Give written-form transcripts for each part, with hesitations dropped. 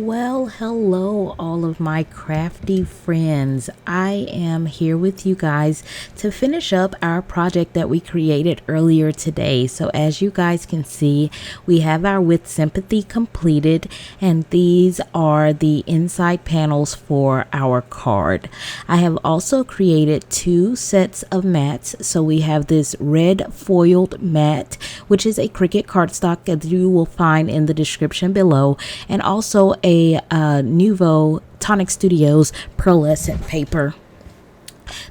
Well, hello, all of my crafty friends. I am here with you guys to finish up our project that we created earlier today. So as you guys can see, we have our With Sympathy completed, and these are the inside panels for our card. I have also created two sets of mats. So we have this red foiled mat, which is a Cricut cardstock that you will find in the description below, and also a Nuvo Tonic Studios pearlescent paper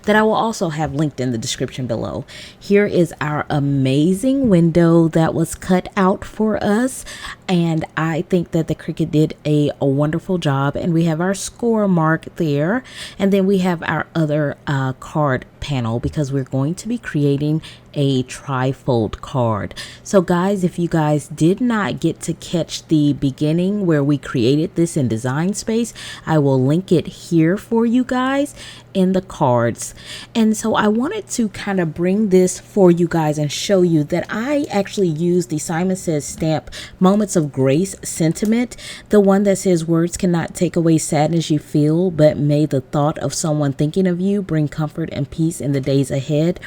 that I will also have linked in the description below. Here is our amazing window that was cut out for us, and I think that the Cricut did a wonderful job. And we have our score mark there, and then we have our other card panel because we're going to be creating a trifold card. So guys, if you guys did not get to catch the beginning where we created this in Design Space, I will link it here for you guys in the cards. And so I wanted to kind of bring this for you guys and show you that I actually use the Simon Says stamp Moments of Grace sentiment, the one that says words cannot take away sadness you feel, but may the thought of someone thinking of you bring comfort and peace in the days ahead.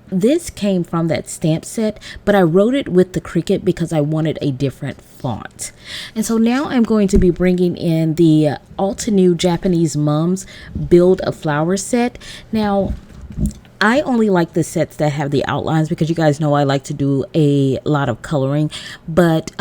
This came from that stamp set, but I wrote it with the Cricut because I wanted a different font. And so now I'm going to be bringing in the Altenew Japanese Mums Build a Flower set. Now, I only like the sets that have the outlines because you guys know I like to do a lot of coloring, but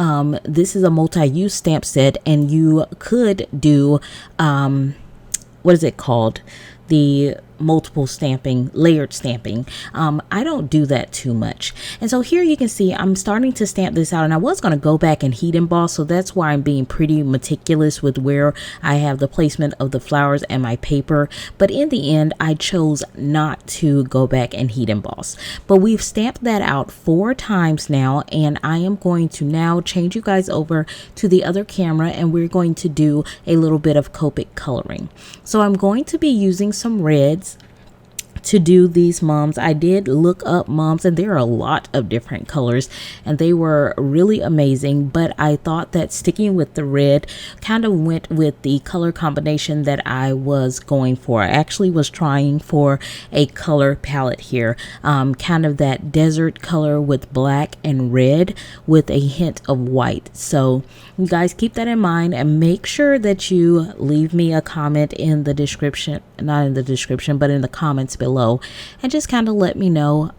this is a multi-use stamp set, and you could do, what is it called? The multiple stamping, layered stamping. I don't do that too much. And so here you can see I'm starting to stamp this out, and I was going to go back and heat emboss, so that's why I'm being pretty meticulous with where I have the placement of the flowers and my paper. But in the end, I chose not to go back and heat emboss. But we've stamped that out 4 times now, and I am going to now change you guys over to the other camera, and we're going to do a little bit of Copic coloring. So I'm going to be using some reds to do these mums. I did look up mums, and there are a lot of different colors, and they were really amazing, but I thought that sticking with the red kind of went with the color combination that I was going for. I actually was trying for a color palette here, kind of that desert color with black and red with a hint of white. So you guys keep that in mind, and make sure that you leave me a comment in the description, not in the description, but in the comments below, and just kind of let me know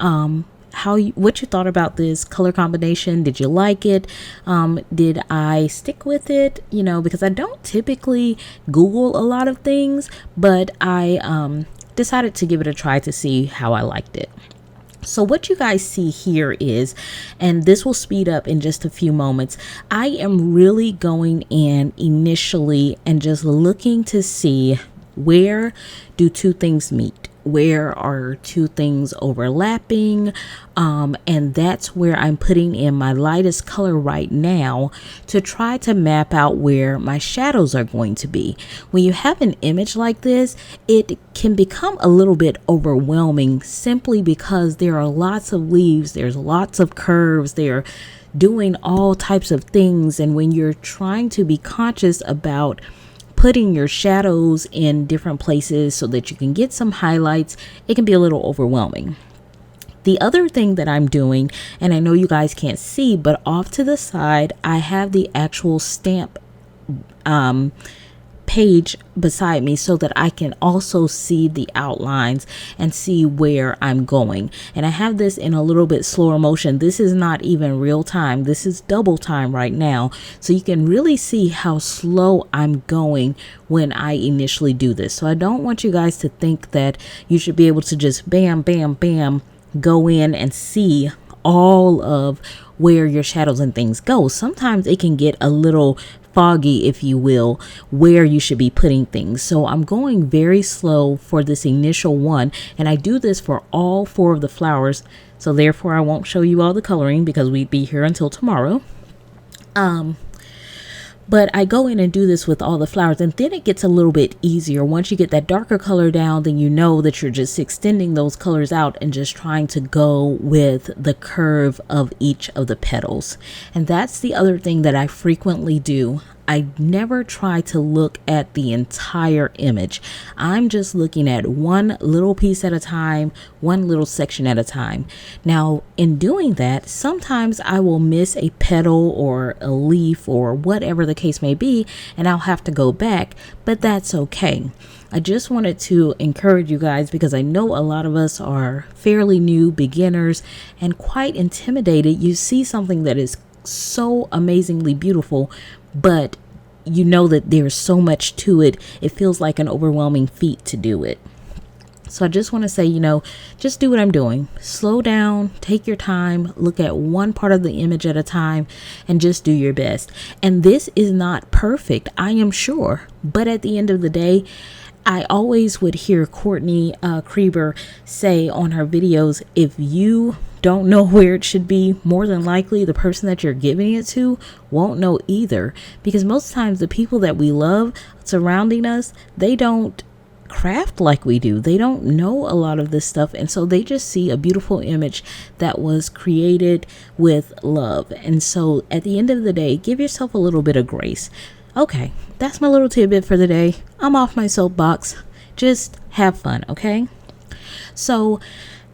what you thought about this color combination. Did you like it? Did I stick with it? You know, because I don't typically Google a lot of things, but I decided to give it a try to see how I liked it. So what you guys see here is, and this will speed up in just a few moments, I am really going in initially and just looking to see where do two things meet. Where are two things overlapping? And that's where I'm putting in my lightest color right now to try to map out where my shadows are going to be. When you have an image like this, it can become a little bit overwhelming simply because there are lots of leaves, there's lots of curves, they're doing all types of things. And when you're trying to be conscious about putting your shadows in different places so that you can get some highlights, it can be a little overwhelming. The other thing that I'm doing, and I know you guys can't see, but off to the side, I have the actual stamp page beside me so that I can also see the outlines and see where I'm going. And I have this in a little bit slower motion. This is not even real time. This is double time right now. So you can really see how slow I'm going when I initially do this. So I don't want you guys to think that you should be able to just bam, bam, bam, go in and see all of where your shadows and things go. Sometimes it can get a little foggy, if you will, where you should be putting things. So I'm going very slow for this initial one, and I do this for all 4 of the flowers. So therefore I won't show you all the coloring because we'd be here until tomorrow. But I go in and do this with all the flowers, and then it gets a little bit easier. Once you get that darker color down, then you know that you're just extending those colors out and just trying to go with the curve of each of the petals. And that's the other thing that I frequently do. I never try to look at the entire image. I'm just looking at one little piece at a time, one little section at a time. Now, in doing that, sometimes I will miss a petal or a leaf or whatever the case may be, and I'll have to go back, but that's okay. I just wanted to encourage you guys because I know a lot of us are fairly new beginners and quite intimidated. You see something that is so amazingly beautiful, but you know that there's so much to it. It feels like an overwhelming feat to do it. So I just want to say, just do what I'm doing. Slow down, take your time, look at one part of the image at a time, and just do your best. And this is not perfect, I am sure. But at the end of the day, I always would hear Courtney Krieber say on her videos, if you don't know where it should be, more than likely the person that you're giving it to won't know either. Because most times the people that we love surrounding us, they don't craft like we do. They don't know a lot of this stuff. And so they just see a beautiful image that was created with love. And so at the end of the day, give yourself a little bit of grace. Okay, that's my little tidbit for the day. I'm off my soapbox. Just have fun, okay? So,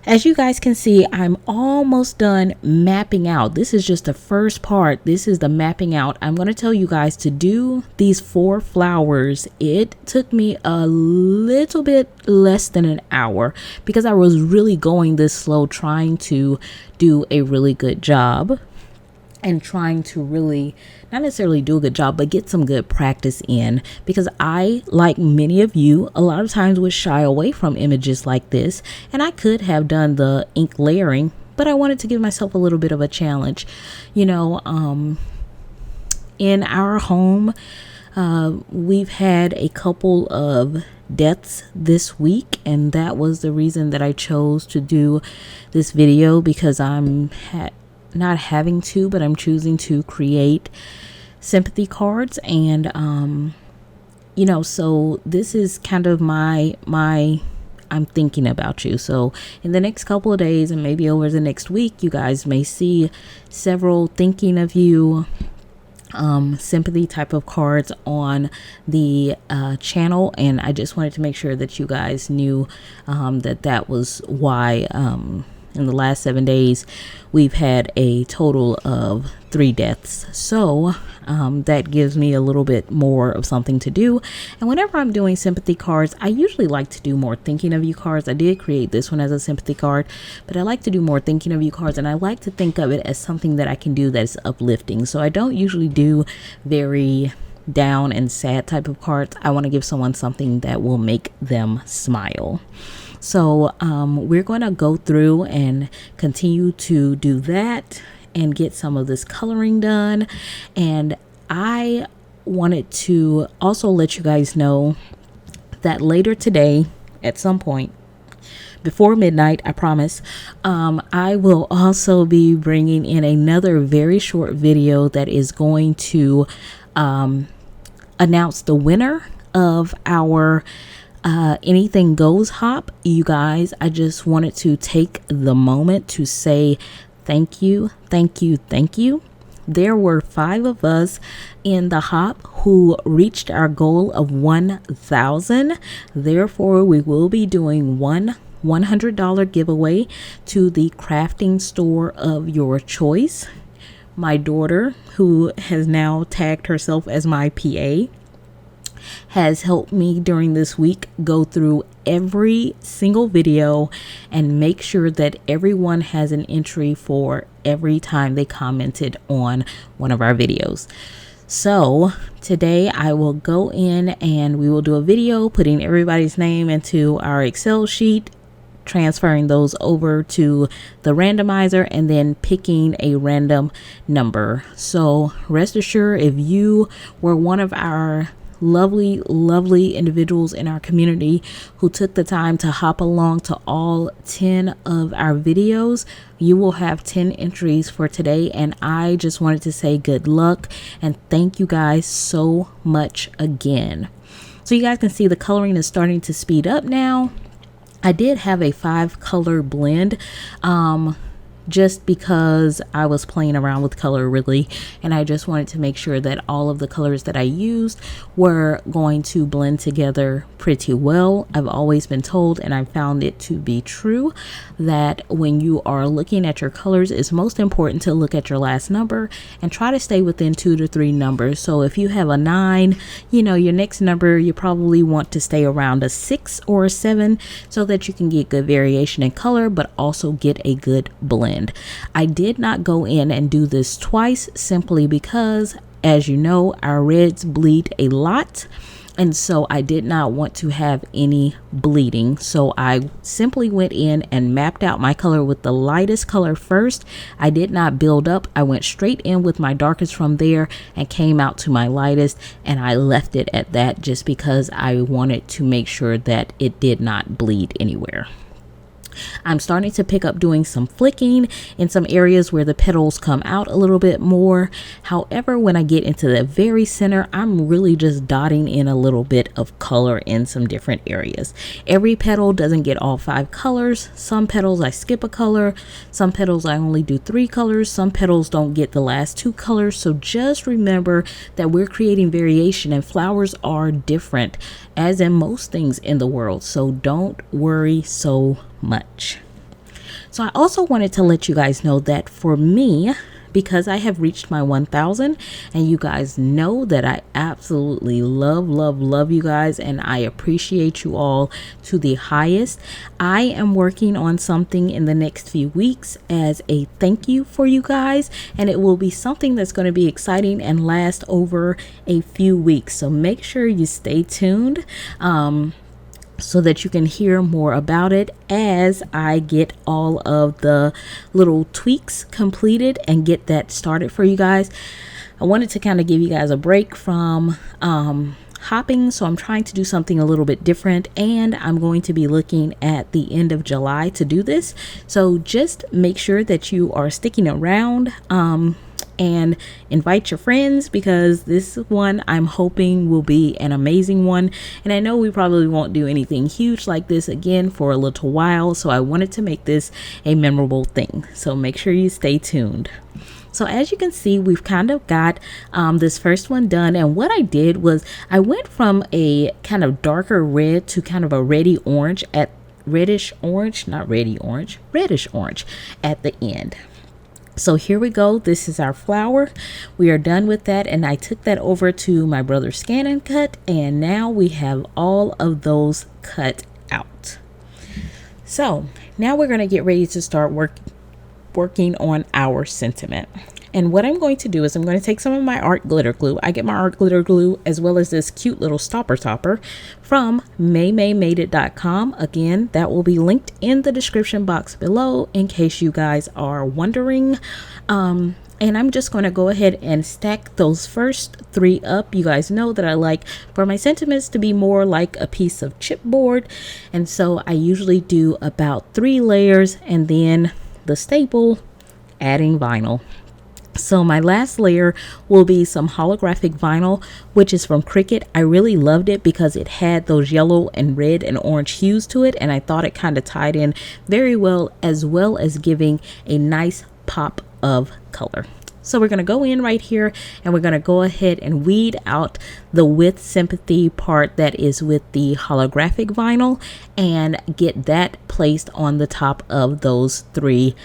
as you guys can see, I'm almost done mapping out. This is just the first part. This is the mapping out. I'm going to tell you guys to do these 4 flowers. It took me a little bit less than an hour because I was really going this slow, trying to do a really good job. And trying to really not necessarily do a good job, but get some good practice in, because I, like many of you, a lot of times would shy away from images like this, and I could have done the ink layering, but I wanted to give myself a little bit of a challenge. In our home, we've had a couple of deaths this week, and that was the reason that I chose to do this video, because I'm not having to, but I'm choosing to create sympathy cards. And so this is kind of my I'm thinking about you. So in the next couple of days, and maybe over the next week, you guys may see several thinking of you sympathy type of cards on the channel. And I just wanted to make sure that you guys knew that was why in the last 7 days we've had a total of 3 deaths. So that gives me a little bit more of something to do. And whenever I'm doing sympathy cards, I usually like to do more thinking of you cards. I did create this one as a sympathy card, but I like to do more thinking of you cards, and I like to think of it as something that I can do that's uplifting. So I don't usually do very down and sad type of cards. I want to give someone something that will make them smile. So we're going to go through and continue to do that and get some of this coloring done. And I wanted to also let you guys know that later today, at some point before midnight, I promise, I will also be bringing in another very short video that is going to announce the winner of our Anything Goes hop. You guys, I just wanted to take the moment to say thank you. There were 5 of us in the hop who reached our goal of 1,000. Therefore, we will be doing one $100 giveaway to the crafting store of your choice. My daughter, who has now tagged herself as my PA, has helped me during this week go through every single video and make sure that everyone has an entry for every time they commented on one of our videos. So today I will go in and we will do a video putting everybody's name into our Excel sheet, transferring those over to the randomizer, and then picking a random number. So rest assured, if you were one of our lovely individuals in our community who took the time to hop along to all 10 of our videos, you will have 10 entries for today. And I just wanted to say good luck and thank you guys so much again. So you guys can see the coloring is starting to speed up now. I did have a 5 color blend. just because I was playing around with color really, and I just wanted to make sure that all of the colors that I used were going to blend together pretty well. I've always been told, and I found it to be true, that when you are looking at your colors, it's most important to look at your last number and try to stay within 2 to 3 numbers. So if you have a 9, you know, your next number, you probably want to stay around a 6 or a 7 so that you can get good variation in color, but also get a good blend. I did not go in and do this twice simply because, as you know, our reds bleed a lot. And so I did not want to have any bleeding. So I simply went in and mapped out my color with the lightest color first. I did not build up. I went straight in with my darkest from there and came out to my lightest. And I left it at that just because I wanted to make sure that it did not bleed anywhere. I'm starting to pick up doing some flicking in some areas where the petals come out a little bit more. However, when I get into the very center, I'm really just dotting in a little bit of color in some different areas. Every petal doesn't get all 5 colors. Some petals I skip a color. Some petals I only do 3 colors. Some petals don't get the last 2 colors. So just remember that we're creating variation, and flowers are different, as in most things in the world. So don't worry so much. So I also wanted to let you guys know that for me, because I have reached my 1,000, and you guys know that I absolutely love you guys, and I appreciate you all to the highest. I am working on something in the next few weeks as a thank you for you guys, and it will be something that's going to be exciting and last over a few weeks. So make sure you stay tuned so that you can hear more about it as I get all of the little tweaks completed and get that started for you guys. I wanted to kind of give you guys a break from hopping, so I'm trying to do something a little bit different, and I'm going to be looking at the end of July to do this. So just make sure that you are sticking around and invite your friends, because this one I'm hoping will be an amazing one. And I know we probably won't do anything huge like this again for a little while, so I wanted to make this a memorable thing. So make sure you stay tuned. So as you can see, we've kind of got this first one done, and what I did was I went from a kind of darker red to kind of a reddish orange at the end. So here we go. This is our flower. We are done with that, and I took that over to my brother's Scan and Cut, and now we have all of those cut out. So now we're going to get ready to start working on our sentiment. And what I'm going to do is I'm going to take some of my art glitter glue. I get my art glitter glue as well as this cute little stopper topper from maymaymadeit.com. Again, that will be linked in the description box below in case you guys are wondering. And I'm just going to go ahead and stack those first 3 up. You guys know that I like for my sentiments to be more like a piece of chipboard. And so I usually do about 3 layers, and then the staple, adding vinyl. So my last layer will be some holographic vinyl, which is from Cricut. I really loved it because it had those yellow and red and orange hues to it, and I thought it kind of tied in very well as giving a nice pop of color. So we're going to go in right here, and we're going to go ahead and weed out the With Sympathy part that is with the holographic vinyl and get that placed on the top of those 3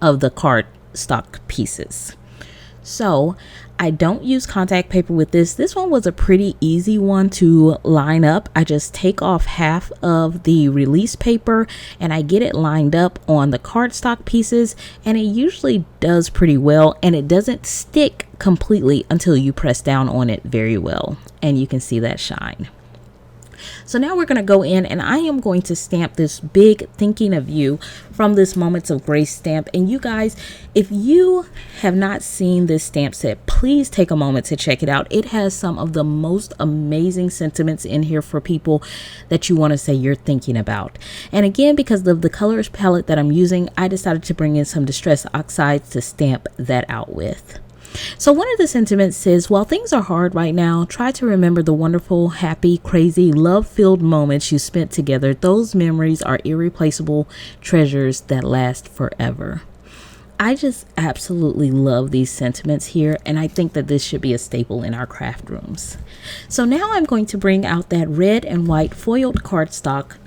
of the cardstock pieces. So I don't use contact paper with this. This one was a pretty easy one to line up. I just take off half of the release paper and I get it lined up on the cardstock pieces, and it usually does pretty well, and it doesn't stick completely until you press down on it very well, and you can see that shine. So now we're going to go in, and I am going to stamp this big Thinking of You from this Moments of Grace stamp. And you guys, if you have not seen this stamp set, please take a moment to check it out. It has some of the most amazing sentiments in here for people that you want to say you're thinking about. And again, because of the colors palette that I'm using, I decided to bring in some Distress Oxides to stamp that out with. So one of the sentiments says, while things are hard right now, try to remember the wonderful, happy, crazy, love-filled moments you spent together. Those memories are irreplaceable treasures that last forever. I just absolutely love these sentiments here, and I think that this should be a staple in our craft rooms. So now I'm going to bring out that red and white foiled cardstock,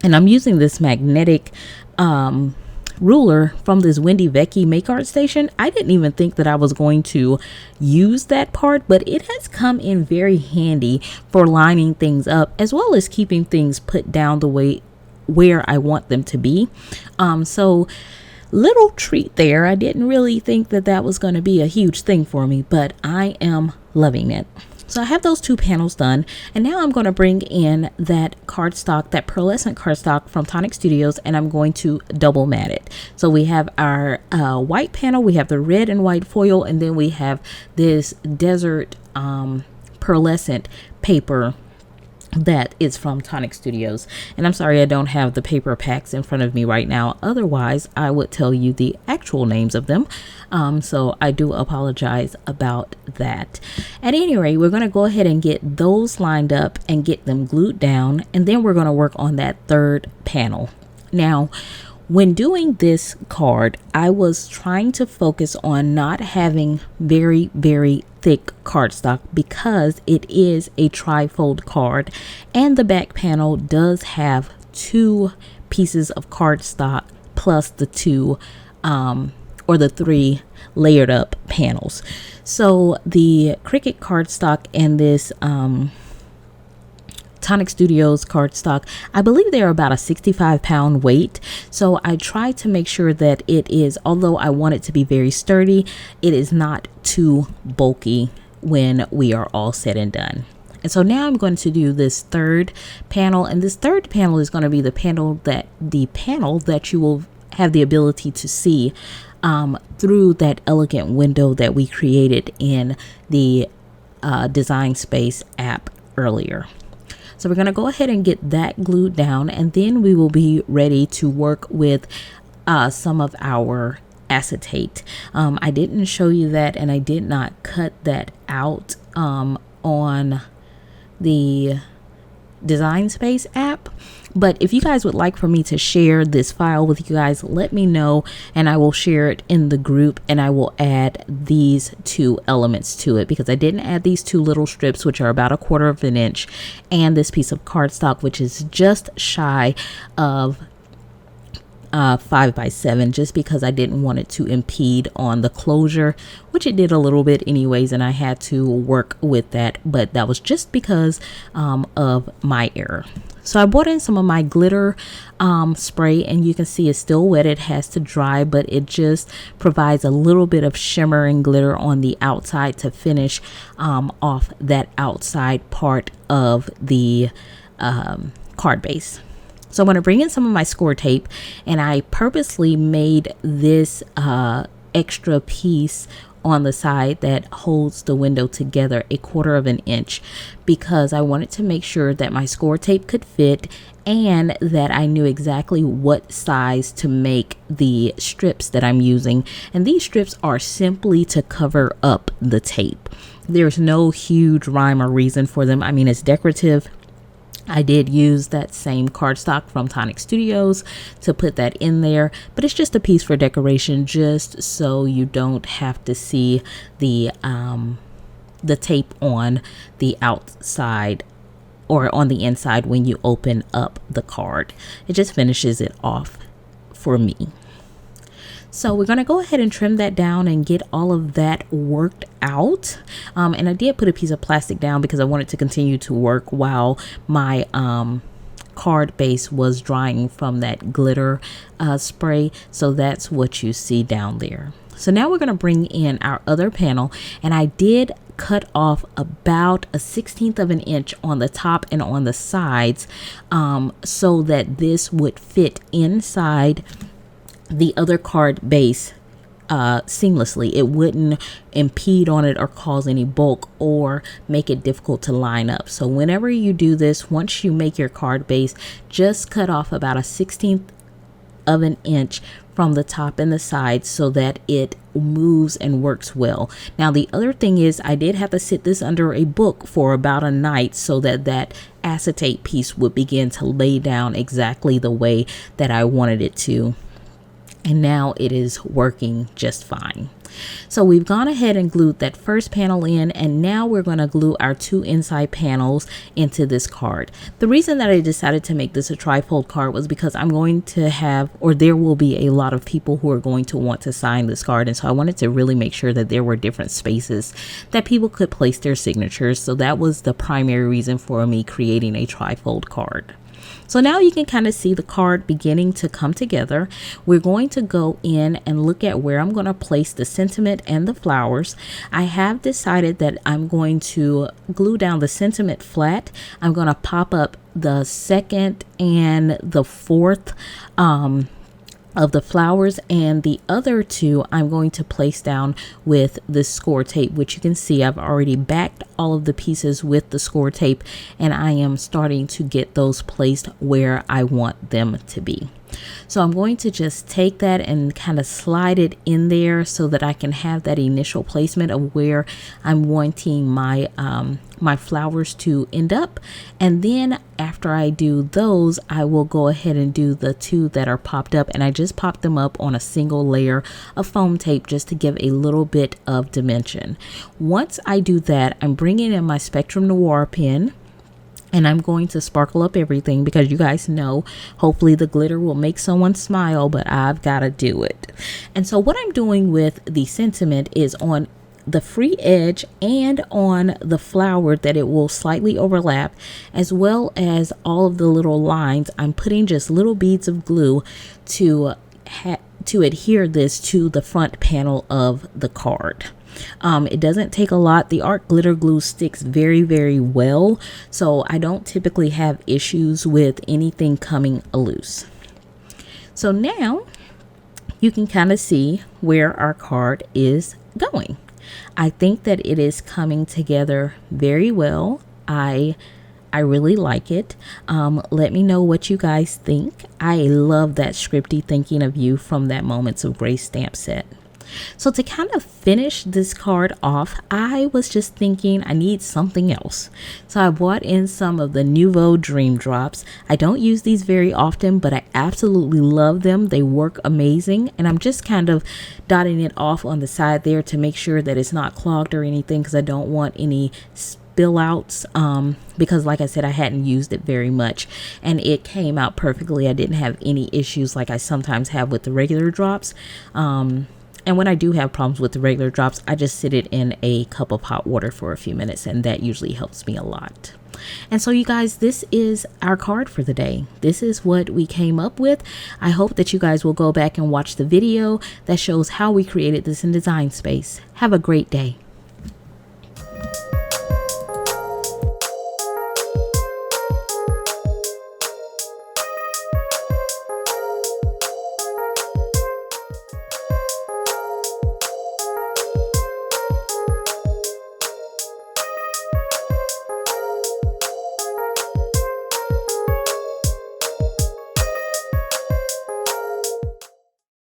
and I'm using this magnetic ruler from this Wendy Vecchi make art station. I didn't even think that I was going to use that part, but it has come in very handy for lining things up as well as keeping things put down the way where I want them to be. So little treat there. I didn't really think that that was going to be a huge thing for me, but I am loving it. So I have those two panels done, and now I'm going to bring in that cardstock, that pearlescent cardstock from Tonic Studios, and I'm going to double mat it. So we have our white panel, we have the red and white foil, and then we have this desert pearlescent paper that is from Tonic Studios. And I'm sorry I don't have the paper packs in front of me right now, otherwise I would tell you the actual names of them. So I do apologize about that. At any rate, we're going to go ahead and get those lined up and get them glued down, and then we're going to work on that third panel. Now, when doing this card, I was trying to focus on not having very, very thick cardstock because it is a trifold card, and the back panel does have 2 pieces of cardstock plus the 2 or the 3 layered up panels. So the Cricut cardstock and this Tonic Studios cardstock, I believe they're about a 65-pound weight. So I try to make sure that it is, although I want it to be very sturdy, it is not too bulky when we are all said and done. And so now I'm going to do this third panel, and this third panel is going to be the panel that you will have the ability to see through that elegant window that we created in the Design Space app earlier. So we're going to go ahead and get that glued down, and then we will be ready to work with some of our acetate. I didn't show you that, and I did not cut that out on the Design Space app. But if you guys would like for me to share this file with you guys, let me know, and I will share it in the group, and I will add these 2 elements to it, because I didn't add these 2 little strips, which are about 1/4 of an inch, and this piece of cardstock, which is just shy of 5 by 7, just because I didn't want it to impede on the closure, which it did a little bit anyways, and I had to work with that, but that was just because of my error. So I brought in some of my glitter spray, and you can see it's still wet. It has to dry, but it just provides a little bit of shimmer and glitter on the outside to finish off that outside part of the card base. So I'm going to bring in some of my score tape, and I purposely made this extra piece on the side that holds the window together 1/4 of an inch, because I wanted to make sure that my score tape could fit and that I knew exactly what size to make the strips that I'm using. And these strips are simply to cover up the tape. There's no huge rhyme or reason for them. I mean, it's decorative. I did use that same cardstock from Tonic Studios to put that in there, but it's just a piece for decoration, just so you don't have to see the tape on the outside or on the inside when you open up the card. It just finishes it off for me. So we're going to go ahead and trim that down and get all of that worked out. And I did put a piece of plastic down because I wanted to continue to work while my card base was drying from that glitter spray. So that's what you see down there. So now we're going to bring in our other panel, and I did cut off about a 1/16 of an inch on the top and on the sides so that this would fit inside the other card base seamlessly. It wouldn't impede on it or cause any bulk or make it difficult to line up. So whenever you do this, once you make your card base, just cut off about a 1/16 of an inch from the top and the sides so that it moves and works well. Now the other thing is I did have to sit this under a book for about a night so that that acetate piece would begin to lay down exactly the way that I wanted it to. And now it is working just fine. So we've gone ahead and glued that first panel in, and now we're going to glue our 2 inside panels into this card. The reason that I decided to make this a trifold card was because I'm going to have, or there will be a lot of people who are going to want to sign this card, and so I wanted to really make sure that there were different spaces that people could place their signatures. So that was the primary reason for me creating a trifold card. So now you can kind of see the card beginning to come together. We're going to go in and look at where I'm going to place the sentiment and the flowers. I have decided that I'm going to glue down the sentiment flat. I'm going to pop up the 2nd and the 4th of the flowers, and the other 2 I'm going to place down with the score tape, which you can see I've already backed all of the pieces with the score tape, and I am starting to get those placed where I want them to be. So I'm going to just take that and kind of slide it in there so that I can have that initial placement of where I'm wanting my my flowers to end up. And then after I do those, I will go ahead and do the 2 that are popped up, and I just popped them up on a single layer of foam tape just to give a little bit of dimension. Once I do that, I'm bringing in my Spectrum Noir pen, and I'm going to sparkle up everything because you guys know hopefully the glitter will make someone smile, but I've got to do it. And so what I'm doing with the sentiment is on the free edge and on the flower that it will slightly overlap, as well as all of the little lines. I'm putting just little beads of glue to adhere this to the front panel of the card. It doesn't take a lot. The art glitter glue sticks very, very well, so I don't typically have issues with anything coming loose. So now you can kind of see where our card is going. I think that it is coming together very well. I really like it. Let me know what you guys think. I love that scripty thinking of you from that Moments of Grace stamp set. So to kind of finish this card off, I was just thinking I need something else. So I bought in some of the Nuvo Dream Drops. I don't use these very often, but I absolutely love them. They work amazing. And I'm just kind of dotting it off on the side there to make sure that it's not clogged or anything, because I don't want any spill outs, because like I said, I hadn't used it very much, and it came out perfectly. I didn't have any issues like I sometimes have with the regular drops. And when I do have problems with the regular drops, I just sit it in a cup of hot water for a few minutes, and that usually helps me a lot. And so you guys, this is our card for the day. This is what we came up with. I hope that you guys will go back and watch the video that shows how we created this in Design Space. Have a great day.